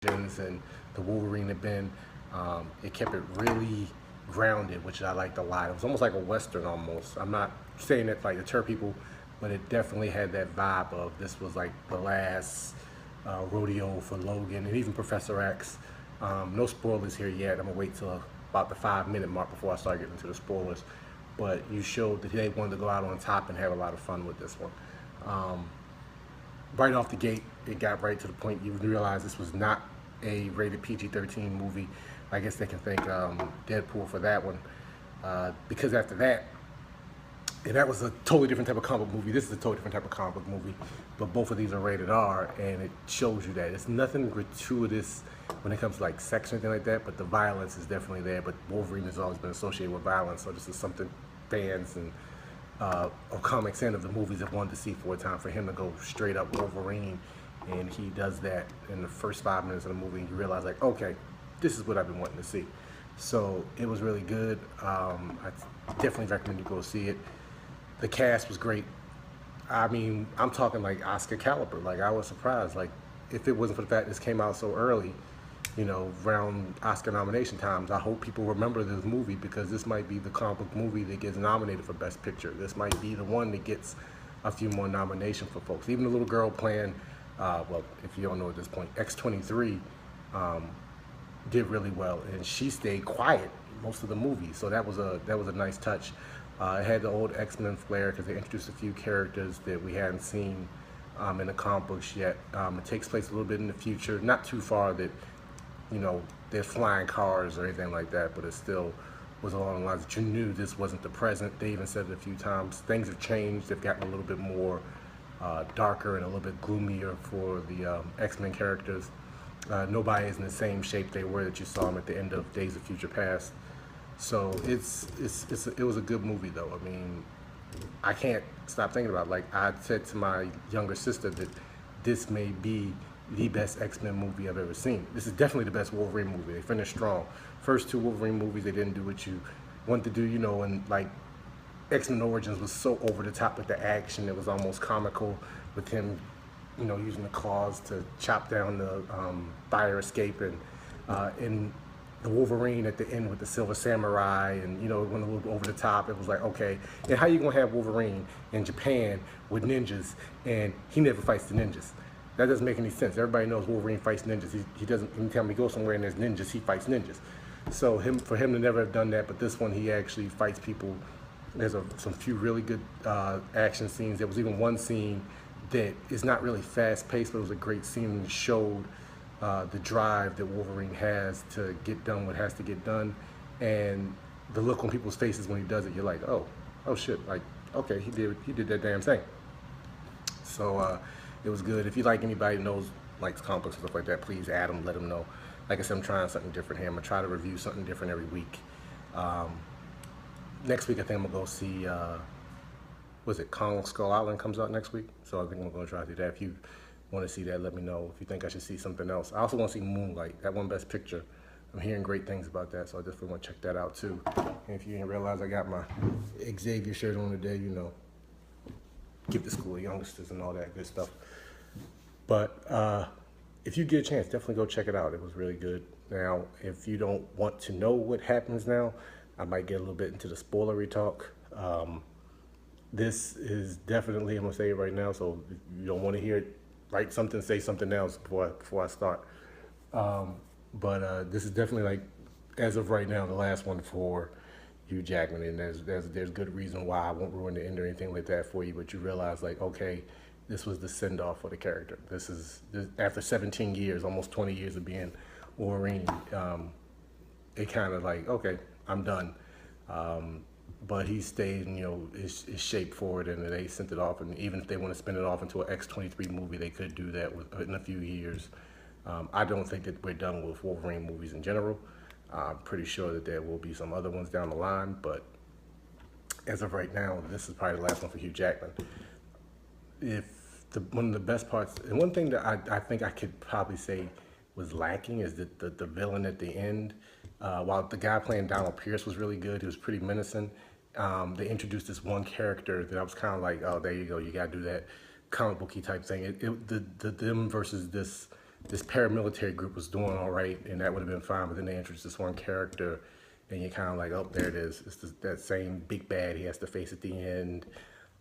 and the Wolverine had been. It kept it really grounded, which I liked a lot. It was almost like a Western almost. I'm not saying it like to deter people, but it definitely had that vibe of this was like the last rodeo for Logan and even Professor X. No spoilers here yet. I'm gonna wait till about the 5 minute mark before I start getting into the spoilers. But you showed that they wanted to go out on top and have a lot of fun with this one. Right off the gate, it got right to the point. You realize this was not a rated PG-13 movie. I guess they can thank Deadpool for that one. Because after that, and that was a totally different type of comic book movie. This is a totally different type of comic book movie. But both of these are rated R, and it shows you that. It's nothing gratuitous when it comes to like sex or anything like that, but the violence is definitely there. But Wolverine has always been associated with violence, so this is something fans and of comics and of the movies have wanted to see for a time, for him to go straight up Wolverine, and he does that in the first 5 minutes of the movie, and you realize like, okay, this is what I've been wanting to see. So it was really good. I definitely recommend you go see it. The cast was great. I mean, I'm talking like Oscar caliber. Like, I was surprised. Like, if it wasn't for the fact this came out so early, you know, around Oscar nomination times, I hope people remember this movie, because this might be the comic book movie that gets nominated for Best Picture. This might be the one that gets a few more nominations for folks. Even the little girl playing, well, if you don't know at this point, X-23 did really well, and she stayed quiet most of the movie. So that was a nice touch. It had the old X-Men flair because they introduced a few characters that we hadn't seen in the comic books yet. It takes place a little bit in the future, not too far that, you know, there's flying cars or anything like that, but it still was along the lines that you knew this wasn't the present. They even said it a few times. Things have changed. They've gotten a little bit more darker and a little bit gloomier for the X-Men characters. Nobody is in the same shape they were that you saw them at the end of Days of Future Past. So it was a good movie though. I mean, I can't stop thinking about it. Like I said to my younger sister that this may be the best X-Men movie I've ever seen. This is definitely the best Wolverine movie. They finished strong. First two Wolverine movies, they didn't do what you wanted to do, you know, and like X-Men Origins was so over the top with the action. It was almost comical with him, you know, using the claws to chop down the fire escape, and in the Wolverine at the end with the Silver Samurai, and you know, it went a little over the top. It was like, okay, and how you gonna have Wolverine in Japan with ninjas and he never fights the ninjas? That doesn't make any sense. Everybody knows Wolverine fights ninjas. He doesn't. Anytime he goes somewhere and there's ninjas, he fights ninjas. So for him to never have done that, but this one he actually fights people. There's some few really good action scenes. There was even one scene that is not really fast paced, but it was a great scene and showed the drive that Wolverine has to get done what has to get done, and the look on people's faces when he does it. You're like, oh shit, like okay, he did that damn thing. So it was good. If you like anybody who knows likes comic books and stuff like that, please add them, let them know. Like I said, I'm trying something different here. I'm gonna try to review something different every week. Next week I think I'm gonna go see was it Kong Skull Island comes out next week, so I think I'm gonna try to do that. If you want to see that, let me know. If you think I should see something else, I also want to see Moonlight. That won Best Picture. I'm hearing great things about that, so I definitely want to check that out too. And if you didn't realize I got my Xavier shirt on today, you know, give the school of youngsters and all that good stuff. But if you get a chance, definitely go check it out. It was really good. Now, if you don't want to know what happens now, I might get a little bit into the spoilery talk. This is definitely, I'm gonna say it right now, so if you don't want to hear it, write something, say something else before I start. But this is definitely, like, as of right now, the last one for Hugh Jackman, and there's good reason why. I won't ruin the end or anything like that for you, but you realize, like, okay, this was the send-off for the character. This after 17 years, almost 20 years of being Wolverine, it kind of like, okay, I'm done. But he stayed, and, you know, is shaped for it, and they sent it off. And even if they want to spin it off into an X-23 movie, they could do that in a few years. I don't think that we're done with Wolverine movies in general. I'm pretty sure that there will be some other ones down the line, but as of right now, this is probably the last one for Hugh Jackman. One of the best parts, and one thing that I think I could probably say was lacking, is that the villain at the end, while the guy playing Donald Pierce was really good, he was pretty menacing. They introduced this one character that I was kind of like, oh, there you go, you gotta do that comic booky type thing. The them versus this this paramilitary group was doing all right, and that would have been fine. But then they introduced this one character, and you're kind of like, oh, there it is. It's that same big bad he has to face at the end.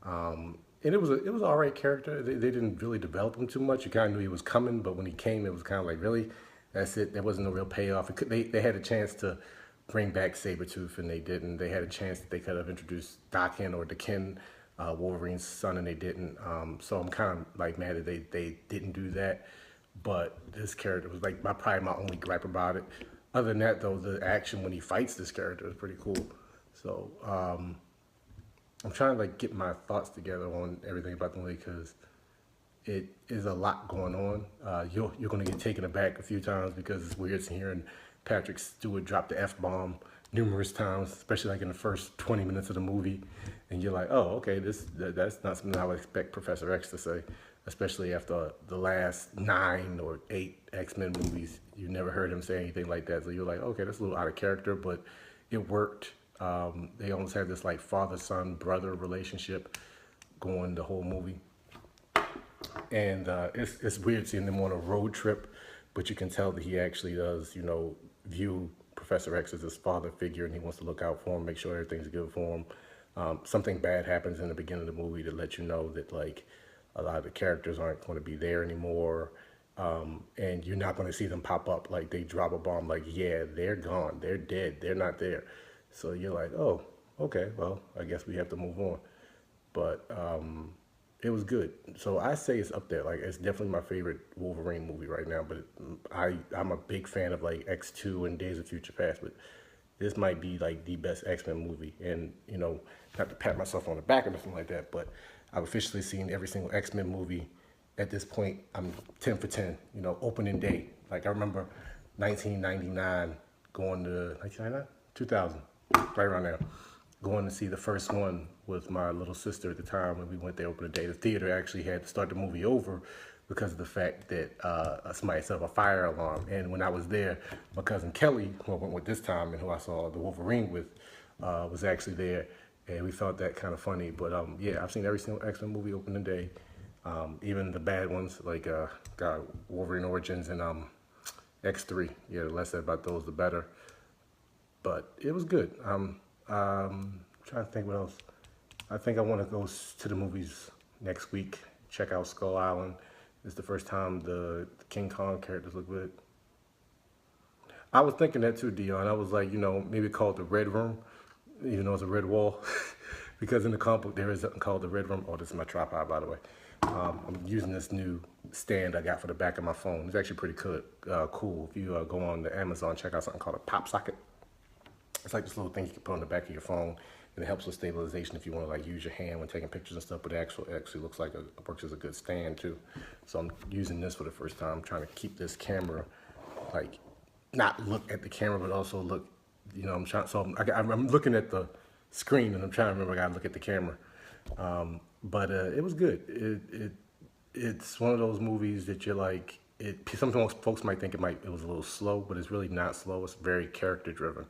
And it was all right character. They didn't really develop him too much. You kind of knew he was coming, but when he came, it was kind of like, really, that's it. There wasn't a real payoff. They had a chance to bring back Sabretooth, and they didn't. They had a chance that they could have introduced Daken or Daken, Wolverine's son, and they didn't. So I'm kind of like mad that they didn't do that. But this character was like probably my only gripe about it. Other than that, though, the action when he fights this character is pretty cool. So I'm trying to like get my thoughts together on everything about the movie because it is a lot going on. You're going to get taken aback a few times because it's weird hearing Patrick Stewart drop the F-bomb numerous times, especially like in the first 20 minutes of the movie. And you're like, oh, okay, that's not something I would expect Professor X to say, especially after the last 9 or 8 X-Men movies. You never heard him say anything like that. So you're like, okay, that's a little out of character, but it worked. They almost had this like father-son, brother relationship going the whole movie. And it's weird seeing them on a road trip, but you can tell that he actually does, view Professor X as his father figure, and he wants to look out for him, make sure everything's good for him. Something bad happens in the beginning of the movie to let you know that like a lot of the characters aren't going to be there anymore, and you're not going to see them pop up. Like they drop a bomb, like yeah, they're gone, they're dead, they're not there. So you're like, oh, okay, well, I guess we have to move on. But it was good. So I say it's up there. Like it's definitely my favorite Wolverine movie right now. But I'm a big fan of like X2 and Days of Future Past. But this might be like the best X-Men movie. And not to pat myself on the back or something like that, but I've officially seen every single X-Men movie. At this point, I'm 10 for 10. Opening day. Like I remember 1999 going to 1999, 2000, right around there. Going to see the first one with my little sister at the time when we went there opening day. The theater actually had to start the movie over because of the fact that somebody set up a fire alarm. And when I was there, my cousin Kelly, who I went with this time and who I saw the Wolverine with, was actually there. And we thought that kind of funny. But yeah, I've seen every single X-Men movie opening day. Even the bad ones like Wolverine Origins and X3. Yeah, the less said about those, the better. But it was good. Trying to think what else. I think I want to go to the movies next week. Check out Skull Island. It's the first time the King Kong characters look good. I was thinking that too, Dion. I was like, maybe call it the Red Room, even though it's a red wall. Because in the comic book, there is something called the Red Room. Oh, this is my tripod, by the way. I'm using this new stand I got for the back of my phone. It's actually pretty cool. If you go on the Amazon, check out something called a pop socket. It's like this little thing you can put on the back of your phone, and it helps with stabilization if you want to like use your hand when taking pictures and stuff. But it actually looks like it works as a good stand too. So I'm using this for the first time. I'm trying to keep this camera like not look at the camera, but also look. I'm trying. So I'm looking at the screen, and I'm trying to remember I gotta look at the camera. But it was good. It's one of those movies that you're like. Sometimes folks might think it was a little slow, but it's really not slow. It's very character driven.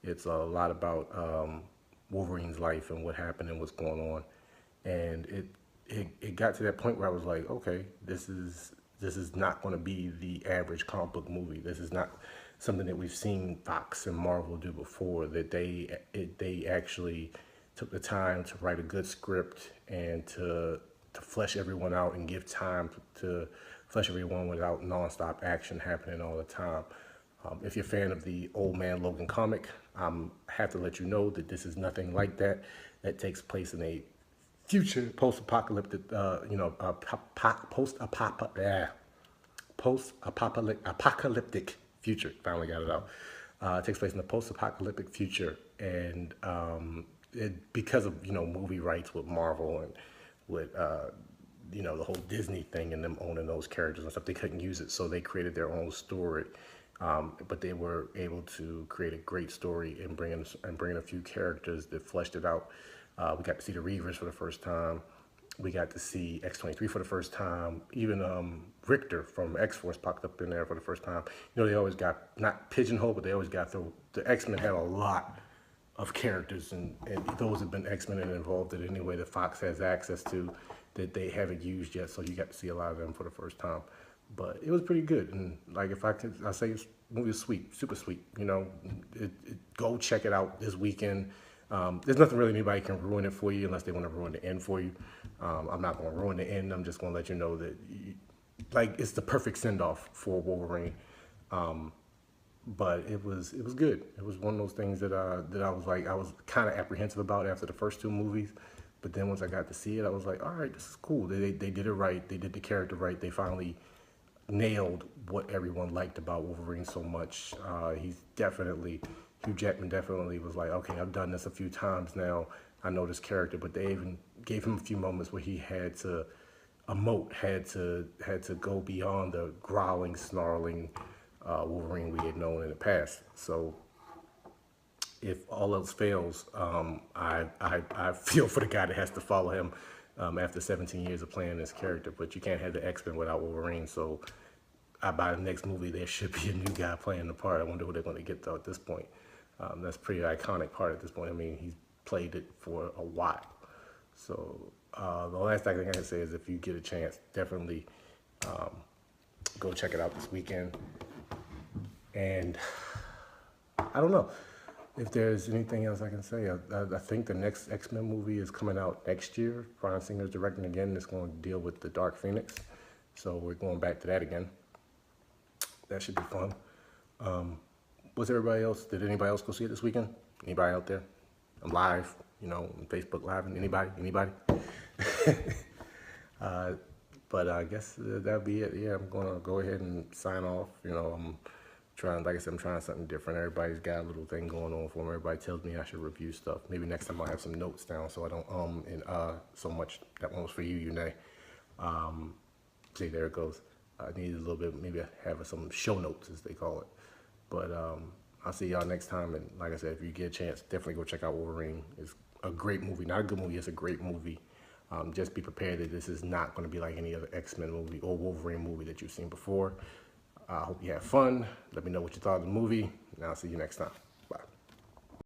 It's a lot about Wolverine's life and what happened and what's going on, and it got to that point where I was like, okay, this is not going to be the average comic book movie. This is not something that we've seen Fox and Marvel do before. That they actually took the time to write a good script and to flesh everyone out and give time to flesh everyone without nonstop action happening all the time. If you're a fan of the Old Man Logan comic, I have to let you know that this is nothing like that. That takes place in a future post-apocalyptic, post-apocalyptic future. Finally got it out. It takes place in a post-apocalyptic future, and because of movie rights with Marvel and with the whole Disney thing and them owning those characters and stuff, they couldn't use it, so they created their own story. But they were able to create a great story and bring in a few characters that fleshed it out. We got to see the Reavers for the first time. We got to see X-23 for the first time. Even Richter from X-Force popped up in there for the first time. They always got, not pigeonholed, but they always got the X-Men had a lot of characters, and those have been X-Men and involved in any way that Fox has access to that they haven't used yet. So you got to see a lot of them for the first time. but it was pretty good. And like if I could, I say this movie is sweet, super sweet. You know, go check it out this weekend. There's nothing really anybody can ruin it for you unless they want to ruin the end for you. I'm not going to ruin the end. I'm just going to let you know that, like, it's the perfect send off for Wolverine. But it was good. It was one of those things that I was like, I was kind of apprehensive about after the first two movies, but then once I got to see it, I was like, all right, this is cool. They did it right. They did the character right. They finally nailed what everyone liked about Wolverine so much. Hugh Jackman definitely was like, okay, I've done this a few times now. I know this character, but they even gave him a few moments where he had to emote, had to go beyond the growling, snarling Wolverine we had known in the past. So if all else fails, I feel for the guy that has to follow him after 17 years of playing this character. But you can't have the X-Men without Wolverine. So by the next movie, there should be a new guy playing the part. I wonder who they're going to get though at this point. That's a pretty iconic part at this point. I mean, he's played it for a while. So the last thing I can say is if you get a chance, definitely go check it out this weekend. And I don't know if there's anything else I can say. I think the next X-Men movie is coming out next year. Bryan Singer's directing again. It's going to deal with the Dark Phoenix. So we're going back to that again. That should be fun. What's everybody else? Did anybody else go see it this weekend? Anybody out there? I'm live, on Facebook Live. Anybody? But I guess that'll be it. Yeah, I'm going to go ahead and sign off. I'm trying, like I said, I'm trying something different. Everybody's got a little thing going on for them. Everybody tells me I should review stuff. Maybe next time I'll have some notes down so I don't and so much. That one was for you, Yunay. See, there it goes. I need a little bit, maybe I have some show notes, as they call it. But I'll see y'all next time. And like I said, if you get a chance, definitely go check out Wolverine. It's a great movie. Not a good movie, it's a great movie. Just be prepared that this is not going to be like any other X-Men movie or Wolverine movie that you've seen before. I hope you have fun. Let me know what you thought of the movie, and I'll see you next time.